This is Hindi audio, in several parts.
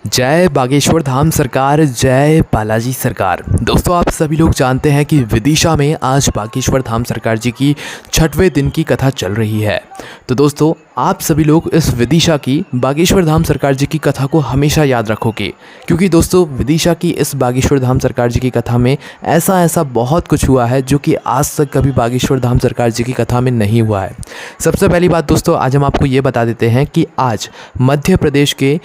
जय बागेश्वर धाम सरकार, जय बालाजी सरकार। दोस्तों, आप सभी लोग जानते हैं कि विदिशा में आज बागेश्वर धाम सरकार जी की 6वें दिन की कथा चल रही है। तो दोस्तों, आप सभी लोग इस विदिशा की बागेश्वर धाम सरकार जी की कथा को हमेशा याद रखोगे, क्योंकि दोस्तों विदिशा की इस बागेश्वर धाम सरकार जी की कथा में ऐसा बहुत कुछ हुआ है जो कि आज तक कभी बागेश्वर धाम सरकार जी की कथा में नहीं हुआ है। सबसे पहली बात दोस्तों, आज हम आपको ये बता देते हैं कि आज मध्य प्रदेश के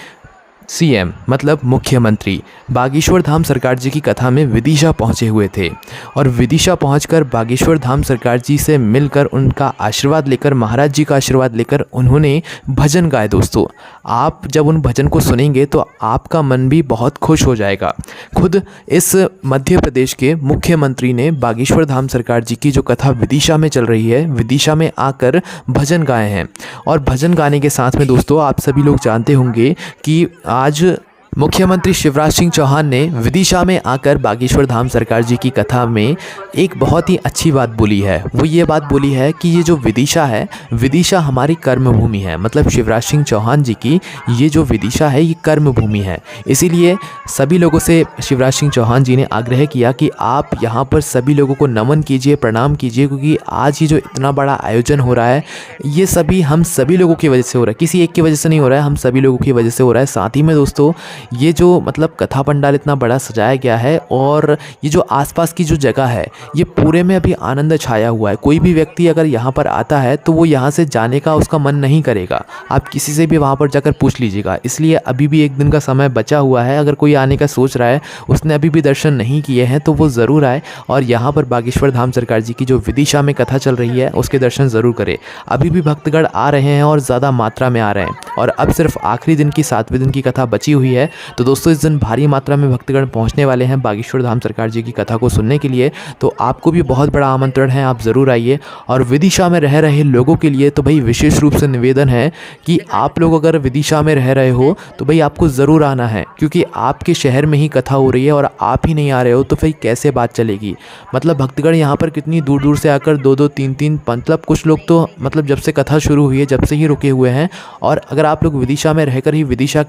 सीएम मतलब मुख्यमंत्री बागेश्वर धाम सरकार जी की कथा में विदिशा पहुंचे हुए थे और विदिशा पहुंचकर बागेश्वर धाम सरकार जी से मिलकर उनका आशीर्वाद लेकर, महाराज जी का आशीर्वाद लेकर उन्होंने भजन गाए। दोस्तों, आप जब उन भजन को सुनेंगे तो आपका मन भी बहुत खुश हो जाएगा। खुद इस मध्य प्रदेश के मुख्यमंत्री ने बागेश्वर धाम सरकार जी की जो कथा विदिशा में चल रही है, विदिशा में आकर भजन गाए हैं। और भजन गाने के साथ में दोस्तों, आप सभी लोग जानते होंगे कि आज मुख्यमंत्री शिवराज सिंह चौहान ने विदिशा में आकर बागेश्वर धाम सरकार जी की कथा में एक बहुत ही अच्छी बात बोली है। वो ये बात बोली है कि ये जो विदिशा है, विदिशा हमारी कर्मभूमि है। मतलब शिवराज सिंह चौहान जी की ये जो विदिशा है, ये कर्मभूमि है। इसीलिए सभी लोगों से शिवराज सिंह चौहान जी ने आग्रह किया कि आप यहाँ पर सभी लोगों को नमन कीजिए, प्रणाम कीजिए, क्योंकि आज ये जो इतना बड़ा आयोजन हो रहा है, ये सभी हम सभी लोगों की वजह से हो रहा है। किसी एक की वजह से नहीं हो रहा है, हम सभी लोगों की वजह से हो रहा है। साथ ही में दोस्तों, ये जो मतलब कथा पंडाल इतना बड़ा सजाया गया है और ये जो आसपास की जो जगह है, ये पूरे में अभी आनंद छाया हुआ है। कोई भी व्यक्ति अगर यहाँ पर आता है तो वो यहाँ से जाने का उसका मन नहीं करेगा। आप किसी से भी वहाँ पर जाकर पूछ लीजिएगा। इसलिए अभी भी एक दिन का समय बचा हुआ है। अगर कोई आने का सोच रहा है, उसने अभी भी दर्शन नहीं किए हैं, तो वो ज़रूर आए और यहाँ पर बागेश्वर धाम सरकार जी की जो विदिशा में कथा चल रही है उसके दर्शन ज़रूर करें। अभी भी भक्तगण आ रहे हैं और ज़्यादा मात्रा में आ रहे हैं और अब सिर्फ आखिरी दिन की 7वें दिन की कथा बची हुई है। तो दोस्तों, इस दिन भारी मात्रा में भक्तगण पहुंचने वाले हैं बागेश्वर धाम सरकार जी की कथा को सुनने के लिए। तो आपको भी बहुत बड़ा आमंत्रण है, आप ज़रूर आइए। और विदिशा में रह रहे लोगों के लिए तो भाई विशेष रूप से निवेदन है कि आप लोग अगर विदिशा में रह रहे हो तो भाई आपको ज़रूर आना है, क्योंकि आपके शहर में ही कथा हो रही है और आप ही नहीं आ रहे हो तो फिर कैसे बात चलेगी। मतलब भक्तगण यहाँ पर कितनी दूर दूर से आकर 2-2, 3-3, मतलब कुछ लोग तो मतलब जब से कथा शुरू हुई है जब से ही रुके हुए हैं। और अगर आप लोग विदिशा में रहकर ही विदिशा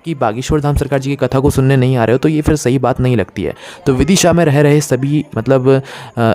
कि बागेश्वर धाम सरकार जी की कथा को सुनने नहीं आ रहे हो तो ये फिर सही बात नहीं लगती है। तो विदिशा में रह रहे सभी मतलब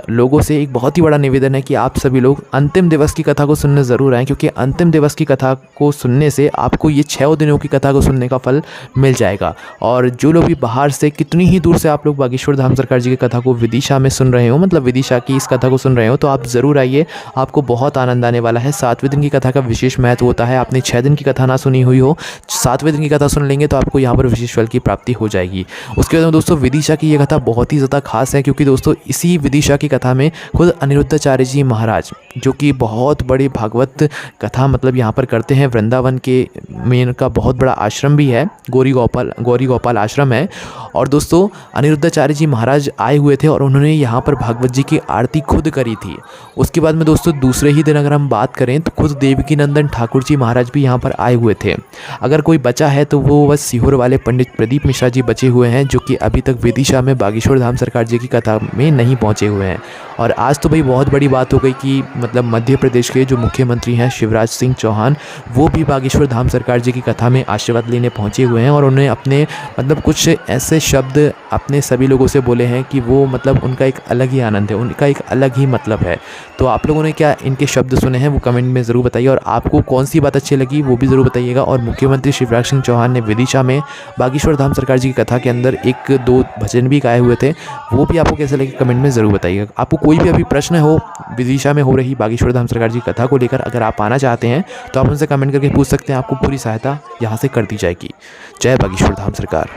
लोगों से एक बहुत ही बड़ा निवेदन है कि आप सभी लोग अंतिम दिवस की कथा को सुनने ज़रूर आएँ, क्योंकि अंतिम दिवस की कथा को सुनने से आपको ये 6 दिनों की कथा को सुनने का फल मिल जाएगा। और जो लोग भी बाहर से, कितनी ही दूर से आप लोग बागेश्वर धाम सरकार जी की कथा को विदिशा में सुन रहे हो, मतलब विदिशा की इस कथा को सुन रहे हो, तो आप ज़रूर आइए, आपको बहुत आनंद आने वाला है। 7वें दिन की कथा का विशेष महत्व होता है। आपने 6 दिन की कथा ना सुनी हुई हो, 7वें दिन की कथा सुन तो आपको यहाँ पर विशेष फल की प्राप्ति हो जाएगी। उसके बाद दोस्तों, विदिशा की ये कथा बहुत ही ज़्यादा खास है, क्योंकि दोस्तों इसी विदिशा की कथा में खुद अनिरुद्धाचार्य जी महाराज, जो कि बहुत बड़ी भागवत कथा मतलब यहाँ पर करते हैं, वृंदावन के में इनका बहुत बड़ा आश्रम भी है, गौरी गोपाल आश्रम है। और दोस्तों, अनिरुद्धाचार्य जी महाराज आए हुए थे और उन्होंने यहाँ पर भागवत जी की आरती खुद करी थी। उसके बाद में दोस्तों, दूसरे ही दिन अगर हम बात करें तो खुद देवकी नंदन ठाकुर जी महाराज भी यहाँ पर आए हुए थे। अगर कोई बचा है तो वो बस सीहोर वाले पंडित प्रदीप मिश्रा जी बचे हुए हैं, जो कि अभी तक विदिशा में बागेश्वर धाम सरकार जी की कथा में नहीं पहुंचे हुए हैं। और आज तो भाई बहुत बड़ी बात हो गई कि मतलब मध्य प्रदेश के जो मुख्यमंत्री हैं शिवराज सिंह चौहान, वो भी बागेश्वर धाम सरकार जी की कथा में आशीर्वाद लेने पहुंचे हुए हैं। और उन्हें अपने मतलब कुछ ऐसे शब्द अपने सभी लोगों से बोले हैं कि वो मतलब उनका एक अलग ही आनंद है, उनका एक अलग ही मतलब है। तो आप लोगों ने क्या इनके शब्द सुने हैं वो कमेंट में ज़रूर बताइए, और आपको कौन सी बात अच्छी लगी वो भी ज़रूर बताइएगा। और मुख्यमंत्री शिवराज सिंह चौहान ने विदिशा में बागेश्वर धाम सरकार जी की कथा के अंदर 1-2 भजन भी गाए हुए थे, वो भी आपको कैसे लगे कमेंट में ज़रूर बताइएगा। आपको कोई भी अभी प्रश्न हो विदिशा में हो रही बागेश्वर धाम सरकार जी की कथा को लेकर, अगर आप आना चाहते हैं तो आप उनसे कमेंट करके पूछ सकते हैं, आपको पूरी सहायता यहाँ से कर दी जाएगी। जय बागेश्वर धाम सरकार।